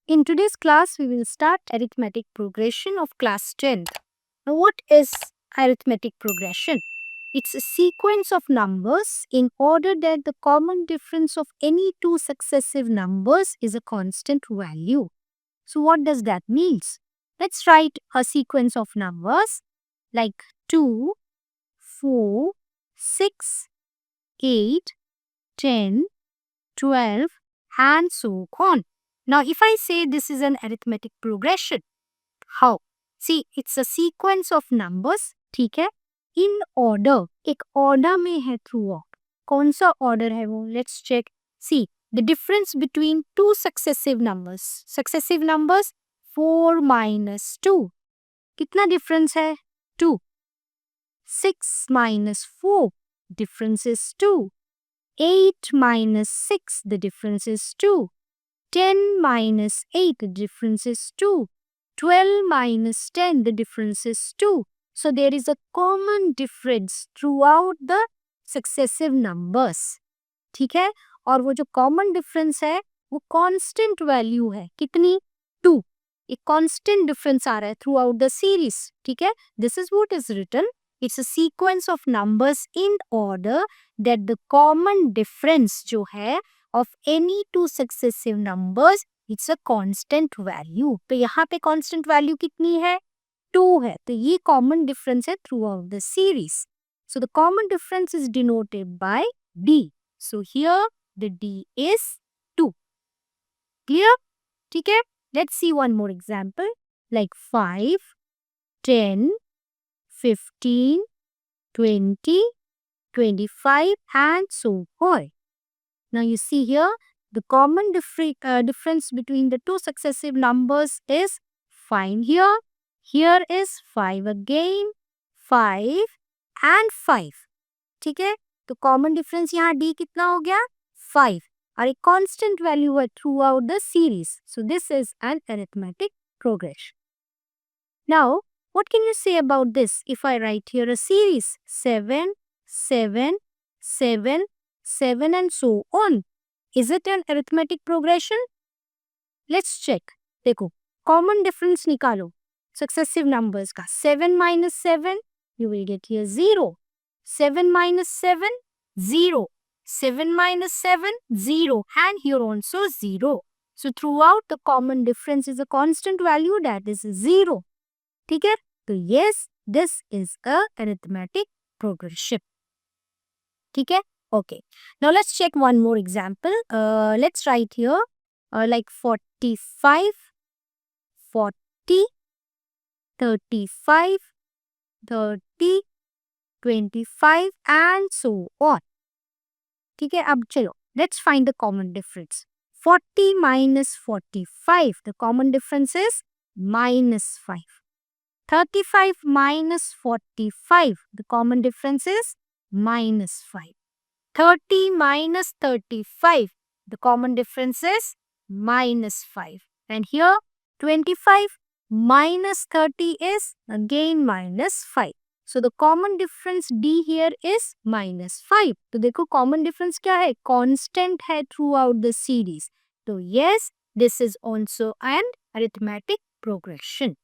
In today's class, we will start arithmetic progression of class 10th. Now, what is arithmetic progression? It's a sequence of numbers in order that the common difference of any two successive numbers is a constant value. So, what does that mean? Let's write a sequence of numbers like 2, 4, 6, 8, 10, 12, and so on. Now, if I say this is an arithmetic progression, how? See, it's a sequence of numbers, ठीक है? In order, एक order में है throughout. कौन सा order है वो? Let's check. See, the difference between two successive numbers. Successive numbers, 4 minus 2. कितना difference है? 2. 6 minus 4. Difference is 2. 8 minus 6, the difference is 2. 10 minus 8, the difference is 2. 12 minus 10, the difference is 2. So there is a common difference throughout the successive numbers. ठीक है? और वो जो common difference है, वो constant value है. कितनी? 2. एक constant difference आ रहा है throughout the series. ठीक है? This is what is written. It's a sequence of numbers in order that the common difference जो है of any two successive numbers, it's a constant value. तो यहाँ पे constant value कितनी है? 2 है. तो ये common difference है throughout the series. So the common difference is denoted by D. So here the D is 2. Clear? ठीक है? Let's see one more example like 5, 10, 15, 20, 25 and so on. Now you see here, the common difference between the two successive numbers is 5 here. Here is 5 again, 5 and 5. ठीक है? तो common difference यहाँ D कितना हो गया? 5. और एक constant value है throughout the series. So this is an arithmetic progression. Now, what can you say about this if I write here a series? 7, 7, 7, 7 and so on. Is it an arithmetic progression? Let's check. देखो, common difference निकालो. Successive numbers का. 7 minus 7, you will get here 0. 7 minus 7, 0. 7 minus 7, 0. And here also 0. So throughout the common difference is a constant value, that is 0. ठीक है? तो yes, this is a arithmetic progression. ठीक है? Okay. Now let's check one more example. Let's write here like 45, 40, 35, 30, 25 and so on. ठीक है? अब चलो, let's find the common difference. 40 minus 45, the common difference is minus 5. 35 minus 45, the common difference is minus 5. 30 minus 35, the common difference is minus 5. And here 25 minus 30 is again minus 5. So the common difference D here is minus 5. तो देखो common difference क्या है? Constant है throughout the series. So yes, this is also an arithmetic progression.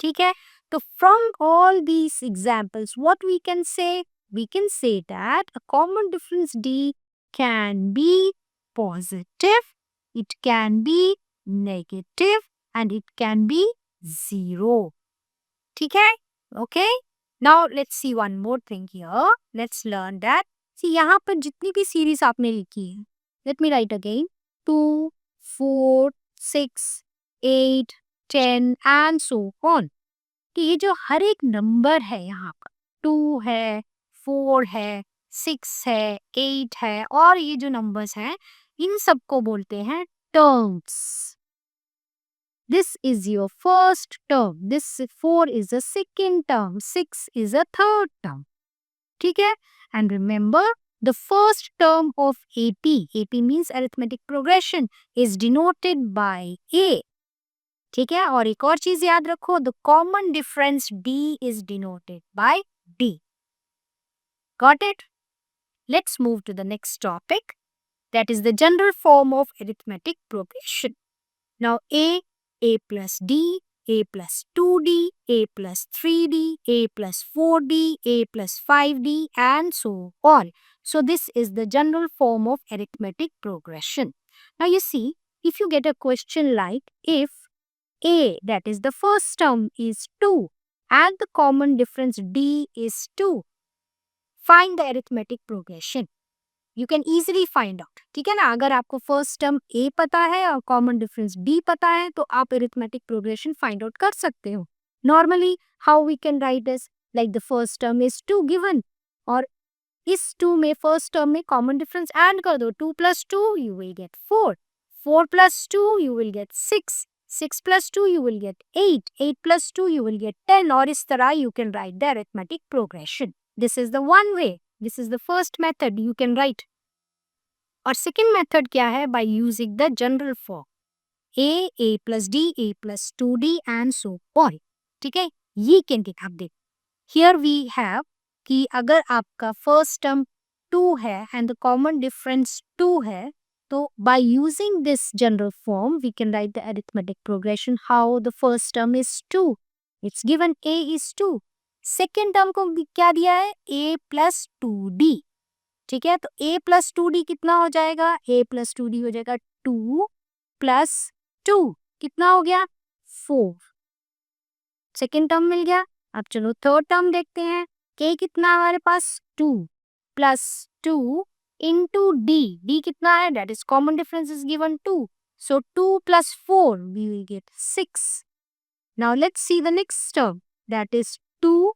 ठीक है? तो from all these examples, what we can say? We can say that a common difference D can be positive, it can be negative, and it can be 0. ठीक है? Okay? Now let's see one more thing here. Let's learn that. See, यहाँ पर जितनी भी series आपने लिखी है, let me write again. 2, 4, 6, 8, 10 and so on. कि ये जो हर एक नंबर है यहाँ पर 2 है, 4 है, 6 है, 8 है और ये जो नंबर्स हैं इन सबको बोलते हैं terms. This is your first term. This 4 is a second term. 6 is a third term. ठीक है? And remember, the first term of AP means arithmetic progression, is denoted by A. ठीक है? और एक और चीज याद रखो, the common difference D is denoted by D. Got it? Let's move to the next topic. That is the general form of arithmetic progression. Now A plus D, A plus 2D, A plus 3D, A plus 4D, A plus 5D, and so on. So this is the general form of arithmetic progression. Now you see, if you get a question like if A, that is the first term, is 2 and the common difference D is 2, find the arithmetic progression. You can easily find out. ठीक है ना, अगर आपको first term A पता है और common difference D पता है तो आप अरिथमेटिक प्रोग्रेशन फाइंड आउट कर सकते हो. Normally how we can write this, like the first term is 2 given, और इस 2 में फर्स्ट टर्म में कॉमन डिफरेंस ऐड कर दो. 2 plus 2 you will get 4, 4 plus 2 you will get 6, 6 plus 2 you will get 8, 8 plus 2 you will get 10, और इस तरह you can write the arithmetic progression. This is the one way. This is the first method you can write. और second method क्या है, by using the general form A plus D, A plus 2D and so on. ठीक है, ये can take आप देख. Here we have कि अगर आपका फर्स्ट टर्म 2 है एंड द कॉमन डिफरेंस 2 है, तो by using this general form we can write the arithmetic progression. How the first term is 2, it's given A is 2. Second term को क्या दिया है, A plus 2D. ठीक है, तो A plus 2D कितना हो जाएगा, A plus 2D हो जाएगा 2 plus 2 कितना हो गया 4. सेकेंड टर्म मिल गया. अब चलो थर्ड टर्म देखते हैं. K कितना है हमारे पास, 2 plus 2 into D. D कितना है, that is common difference is given 2. So 2 plus 4 we will get 6. Now let's see the next term, that is 2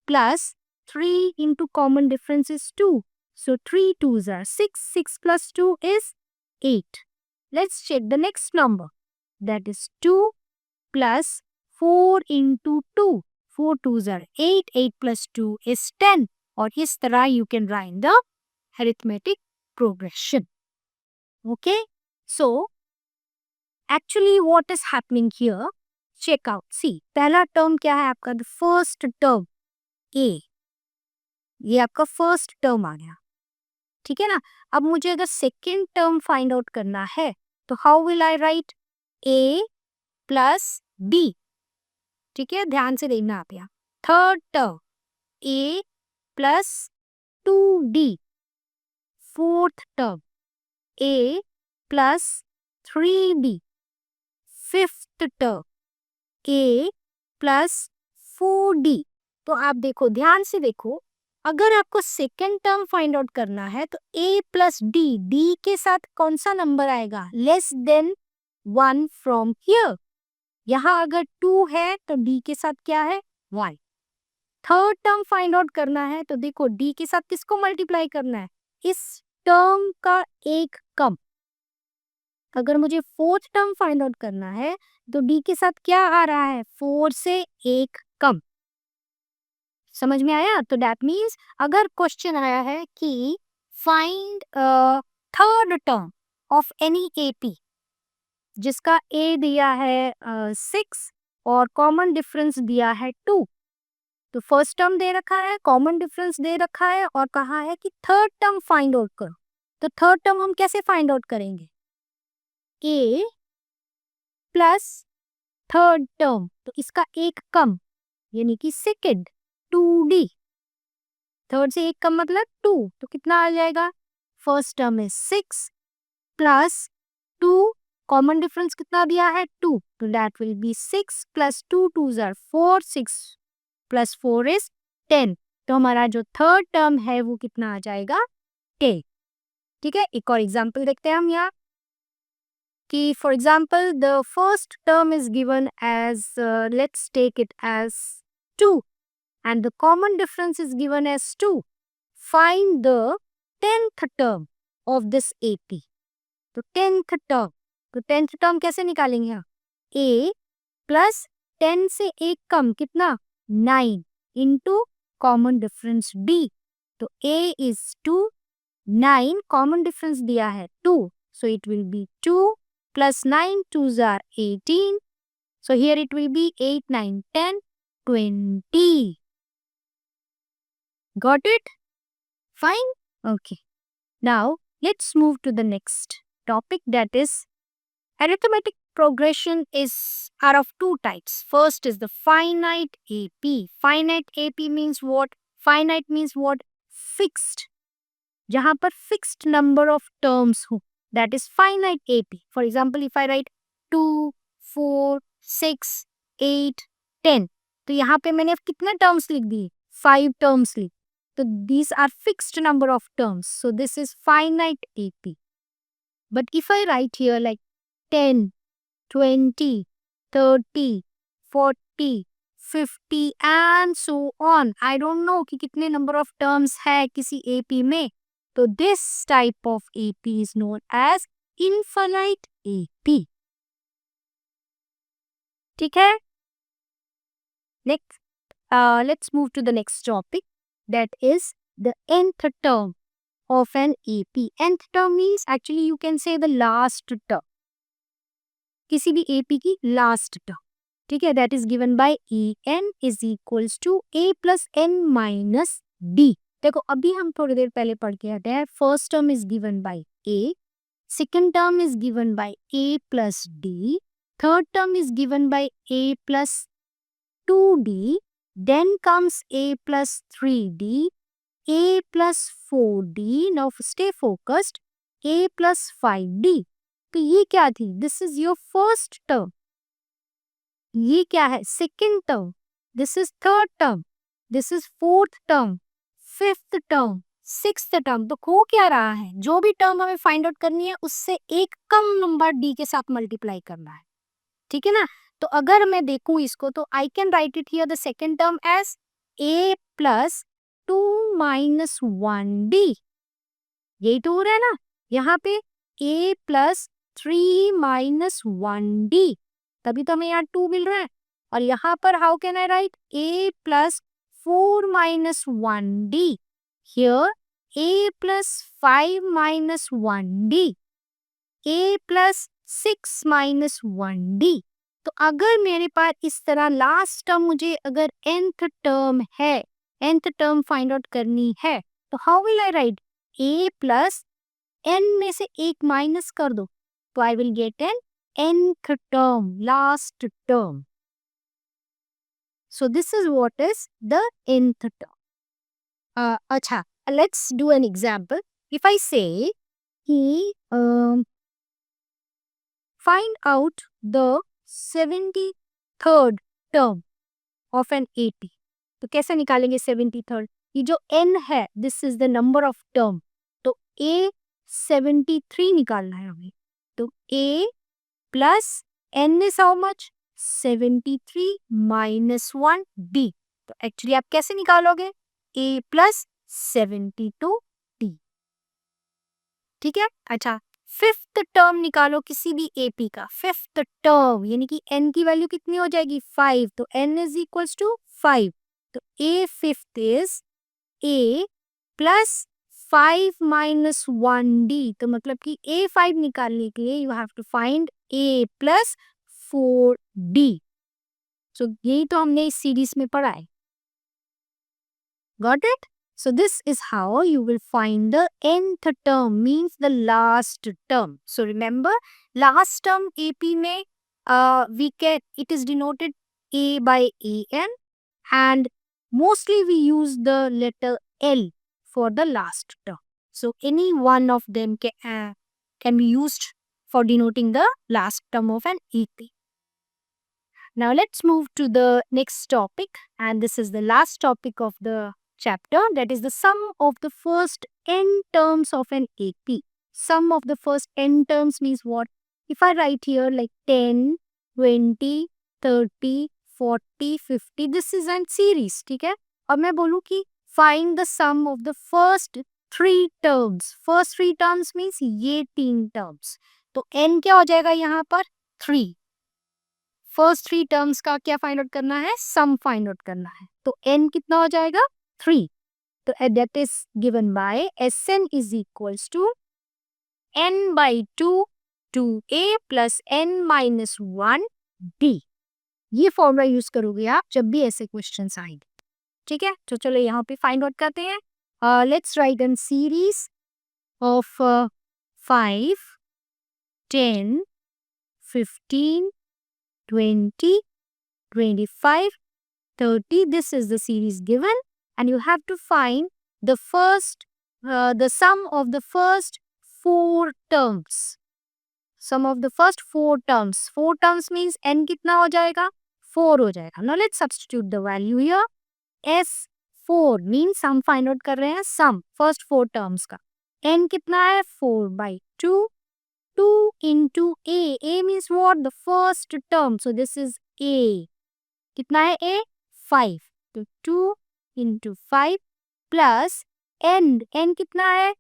plus 3 into common difference is 2. So 3 2s are 6, 6 plus 2 is 8. Let's check the next number, that is 2 plus 4 into 2. 4 2s are 8, 8 plus 2 is 10. और इस तरह you can write the arithmetic progression. Okay, so actually what is happening here, check out. See, पहला term क्या है आपका, the first term A, ये आपका first term आ गया. ठीक है ना. अब मुझे अगर सेकेंड टर्म फाइंड आउट करना है तो how will I right, A plus B. ठीक है, ध्यान से देखना आप यहाँ. Third term A plus 2D. Fourth term A plus 3D. Fifth term A plus 4D. तो आप देखो, ध्यान से देखो, अगर आपको सेकेंड टर्म फाइंड आउट करना है तो A प्लस D, D के साथ कौन सा नंबर आएगा, लेस देन 1 फ्रॉम हियर. यहाँ अगर 2 है तो D के साथ क्या है, 1. थर्ड टर्म फाइंड आउट करना है तो देखो D के साथ किसको मल्टीप्लाई करना है, इस टर्म का एक कम. अगर मुझे फोर्थ टर्म फाइंड आउट करना है तो D के साथ क्या आ रहा है, 4 से एक कम. समझ में आया. तो दैट मीन्स अगर क्वेश्चन आया है कि find third term of any AP जिसका A दिया है 6 और कॉमन डिफरेंस दिया है 2, तो फर्स्ट टर्म दे रखा है, कॉमन डिफरेंस दे रखा है और कहा है कि थर्ड टर्म फाइंड आउट करो. तो थर्ड टर्म हम कैसे फाइंड आउट करेंगे, A प्लस थर्ड टर्म, तो इसका एक कम यानी कि सेकेंड 2D. थर्ड से एक कम मतलब 2, तो कितना आ जाएगा, फर्स्ट टर्म है 6 प्लस 2, कॉमन डिफरेंस कितना दिया है 2, तो that will be 6 plus 2 2s are 4, 6 plus 4 is 10. तो हमारा जो थर्ड टर्म है वो कितना आ जाएगा, 10. ठीक है, एक और एग्जाम्पल देखते हैं हम यहाँ कि for example the first term is given as, let's take it as 2 and the common difference is given as 2. Find the 10th term of this AP. तो 10th term, तो 10th term कैसे निकालेंगे यहाँ, A plus 10 से एक कम कितना, 9 into common difference D. तो A is 2, 9 common difference दिया है 2, so it will be 2 plus 9 2s are 18. So here it will be 8 9 10 20. Got it? Fine? Okay. Now, let's move to the next topic, that is arithmetic progression are of two types. First is the finite AP. Finite AP means what? Finite means what? Fixed. जहाँ पर fixed number of terms हो, that is finite AP. For example, if I write 2, 4, 6, 8, 10, तो यहाँ पे मैंने कितना terms लिख दिए? 5 terms लिख. So these are fixed number of terms. So this is finite AP. But if I write here like 10, 20, 30, 40, 50 and so on, I don't know कि कितने number of terms है किसी AP में. तो this type of AP is known as infinite AP. ठीक है? Next, let's move to the next topic, that is the nth term of an AP. Nth term means actually you can say the last term. किसी भी AP की last term. ठीक है, that is given by En is equals to A plus N minus D. देखो अभी हम थोड़ी देर पहले पढ़ के आते हैं. First term is given by A, second term is given by A plus D, third term is given by A plus 2D, then comes A plus 3D, A plus 4D. Now stay focused. A plus 5D. तो ये क्या थी? This is your first term. ये क्या है? Second term. This is third term. This is fourth term, fifth term, sixth term. तो हो क्या रहा है? जो भी टर्म हमें फाइंड आउट करनी है उससे एक कम नंबर डी के साथ मल्टीप्लाई करना है. ठीक है ना? तो अगर मैं देखूं इसको तो I can write it here the second term as a plus 2 minus 1d. यही तो हो रहा है ना यहाँ पे? a प्लस 3 माइनस 1d, तभी तो हमें यहाँ 2 मिल रहा है. और यहाँ पर how can I right? a plus 4 minus 1d. Here a plus 5 minus 1d, a plus 6 minus 1d. तो अगर मेरे पास इस तरह लास्ट टर्म, मुझे अगर nth टर्म है, nth टर्म फाइंड आउट करनी है, तो how will I right? a plus n में से एक माइनस कर दो तो I will get an nth term, last term. So this is what is the nth term. अच्छा, let's do an example. If I say he find out the 73rd term of an AP. तो कैसे निकालेंगे 73rd? ये जो n है, this is the number of term. तो a 73 निकालना है हमें. तो a plus n is how much? 73 minus 1d. तो एक्चुअली आप कैसे निकालोगे? a plus 72d. ठीक है? अच्छा, फिफ्थ टर्म निकालो किसी भी AP का. फिफ्थ टर्म यानी कि n की वैल्यू कितनी हो जाएगी? 5. तो n इज इक्वल्स टू 5. तो a fifth is a plus 5 minus 1d. तो मतलब कि a5 निकालने के लिए you have to find a plus 4d. So यही तो हमने इस सीरीज में पढ़ा है. Got it? So this is how you will find the nth term, means the last term. So remember, last term AP में it is denoted A by AN, and mostly we use the letter L for the last term. So any one of them can be used for denoting the last term of an AP. Now let's move to the next topic, and this is the last topic of the chapter, that is the sum of the first n terms of an AP. Sum of the first n terms means what? If I write here like 10, 20, 30, 40, 50, this is a series. ठीक है? और मैं बोलूँ कि find the sum of the first 3 terms. First 3 terms means ये 3 terms. तो n क्या हो जाएगा यहाँ पर? 3. फर्स्ट 3 टर्म्स का क्या फाइंड आउट करना है? सम फाइंड आउट करना है. तो n कितना हो जाएगा? 3. तो that is given by Sn is equals to n by 2 2a plus n minus 1d. ये फॉर्मूला यूज करोगे आप जब भी ऐसे क्वेश्चंस आएंगे. ठीक है? तो चलो यहाँ पे फाइंड आउट करते हैं. Let's write an series of 5, 10, 15, 20, 25, 30. This is the series given, and you have to find the sum of the first 4 terms. Sum of the first 4 terms. 4 terms means n कितना हो जाएगा? 4 हो जाएगा. Now let's substitute the value here. S4 means sum find out कर रहे हैं sum first 4 terms का. n कितना है? 4/2. 2 into a. A means what? The first term. So this is a. कितना है a? 5. तो 2 into 5 plus n. n कितना है?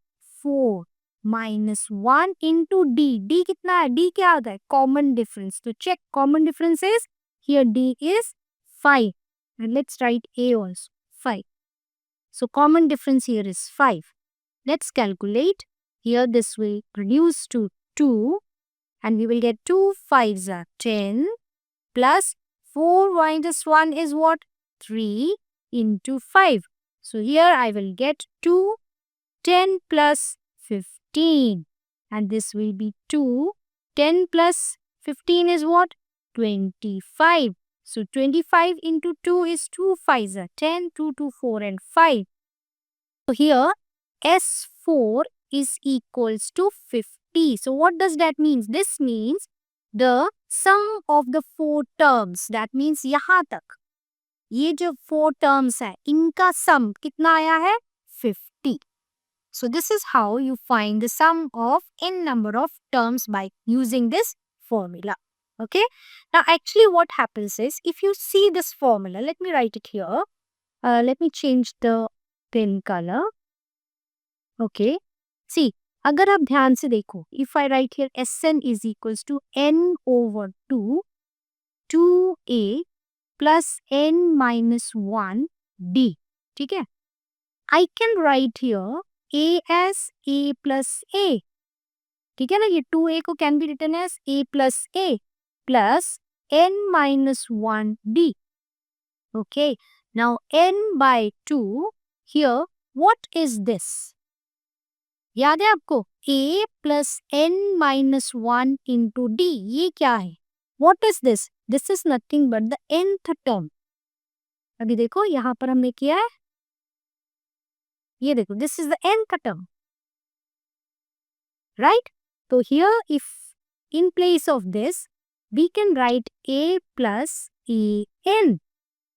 4 minus 1 into d. d कितना है? d क्या आता है? Common difference. तो check common difference is here d is 5. And let's write a also 5. So common difference here is 5. Let's calculate. Here this will reduce to 2 and we will get 2 5s are 10 plus 4 minus 1 is what? 3 into 5. So here I will get 2, 10 plus 15 and this will be 2. 10 plus 15 is what? 25. So 25 into 2 is 2 5s are 10, 2, 2, 4 and 5. So here S4 is equals to 50. So what does that mean? This means the sum of the 4 terms. That means यहाँ तक ये जो 4 terms है इनका sum कितना आया है? 50. So this is how you find the sum of n number of terms by using this formula. Okay. Now actually what happens is if you see this formula, let me write it here. Let me change the pen color. Okay. See, अगर आप ध्यान से देखो, if I write here Sn is equals to n over 2, 2a plus n minus 1 d. ठीक है? I can write here a as a plus a. ठीक है ना? ये 2a को can be written as a plus a plus n minus 1 d. Okay. Now n by 2, here what is this? याद है आपको? a plus n minus 1 into d. ये क्या है? What is this? This is nothing but the nth term. अभी देखो यहाँ पर हमने किया है. ये देखो, this is the nth term. Right? So here if in place of this, we can write a plus an.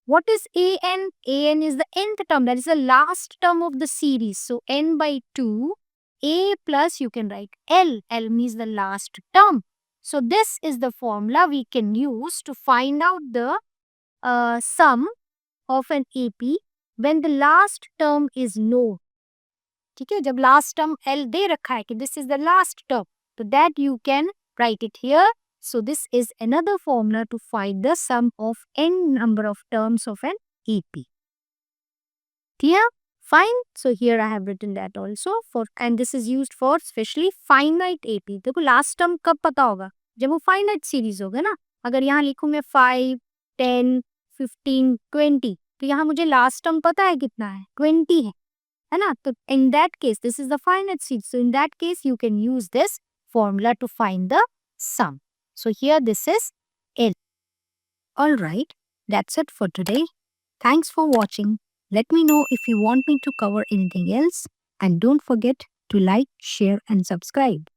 What is an? An is the nth term. That is the last term of the series. So n by 2. A plus you can write L. L means the last term. So this is the formula we can use to find out the sum of an AP when the last term is known. ठीक है, जब last term L दे रखा है कि this is the last term, so that you can write it here. So this is another formula to find the sum of n number of terms of an AP. Clear? Fine. So here I have written that also for, and this is used for especially finite AP. देखो last term कब पता होगा? जब वो finite series होगा ना. अगर यहाँ लिखूँ मैं 5, 10, 15, 20, तो यहाँ मुझे last term पता है कितना है? 20 है ना? तो in that case, this is the finite series. So in that case, you can use this formula to find the sum. So here this is L. Alright, that's it for today. Thanks for watching. Let me know if you want me to cover anything else, and don't forget to like, share and subscribe.